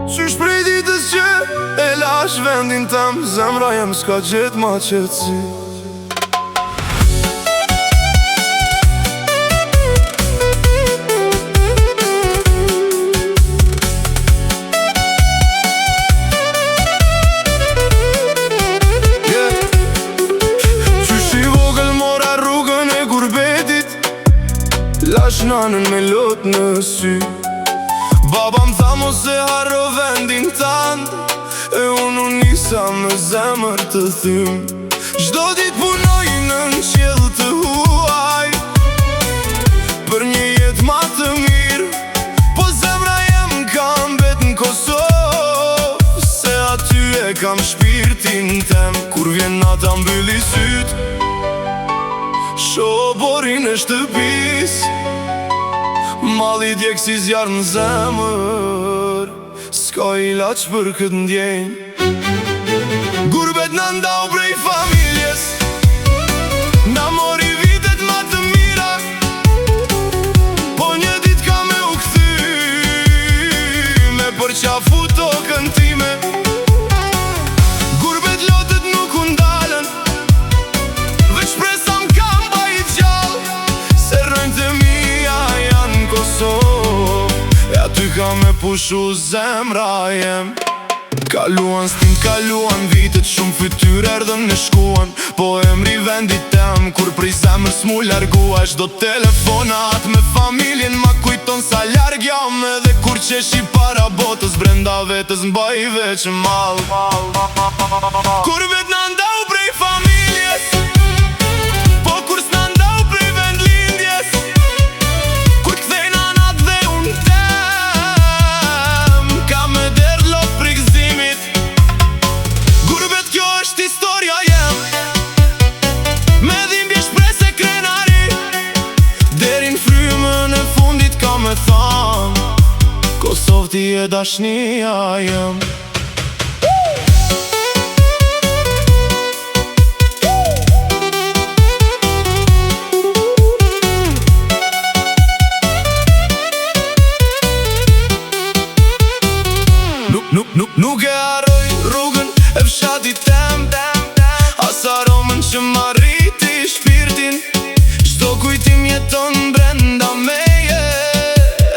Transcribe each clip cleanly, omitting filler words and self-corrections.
Qysh prej ditës që e lash vendin tem, zemra jem s'ka gjet ma qetësi. Qysh i vogël mora rrugën e gurbetit, lash nanën me lot në sy. Baba m'tha mos e harro vendin tant, e unë nisa me zemër të thym. Çdo dit punoj në qiell të huaj, për një jetë ma të mirë, po zemra jem ka mbet në Kosovë, se aty e kam shpirtin tem. Kur vjen nata mbylli syt, shoh borin e shtëpis, malli djeg si zjarë në zemër, s'ka ilaç për këtë ndjenjë. Gurbet na ndau prej familjes, na mori vitet ma të mira, po një dit ka me u kthy, me përqafu tokën time. Gurbet lotët nuk u ndalën, veç presa m'kam bajt gjallë, se rënjtë e mija janë Kosovë, e aty ka me pushu zemra jem. Kaluan s'tim, kaluan vitet, shumë fytyr erdhën e shkuan, po emri vendit tem, kur prej zemër s'mu largua. Çdo telefonat me familjen ma kujton sa larg jam, edhe kur qeshi para botës, brenda vetës m'baj veç mall. Kur vet na ndau prej familjes, po kur s'na ndau prej vend lindjes, kur kthejnë anat dhe unë tem, ka me derdh lot prej gëzimit. Gurbet kjo është historia jem, me dhimbje shprese krenari, deri n'frymën e fundit ka me than, Kosovë ti e dashnia jem. Nuk e harroj rrugën e fshatit tem, as aromën që m'arriti shpirtin. Çdo kujtim jeton brenda meje,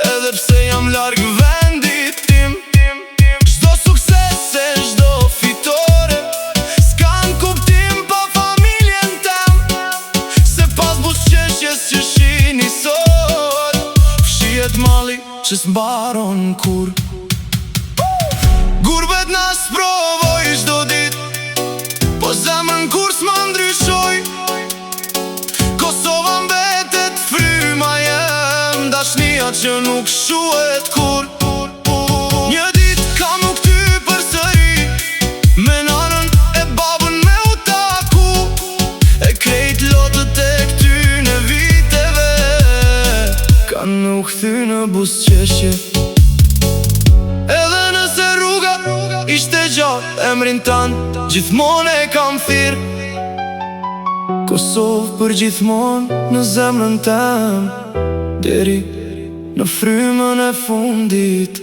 edhe pse jam larg vendit tim. Çdo sukses e çdo fitore s'kan kuptim pa familjen tem, se pas buzëqeshjes që shihni sot, fshihet malli që s'mbaron kur. Gurbet na sprovoj çdo dit, po zemrën kur s'ma ndryshoj. Kosova mbetet fryma jem, dashnia që nuk shuhet kur. Një dit kam u kty përsëri, me nanën e babën me u taku, e krejt lotët e këtyne viteve kanë u kthy në buzëqeshje. Edhe nëse rruga ishte gjatë, emrin tanë gjithmonë e kam thirr. Kosovë për gjithmonë në zemrën tem, deri në frymën e fundit.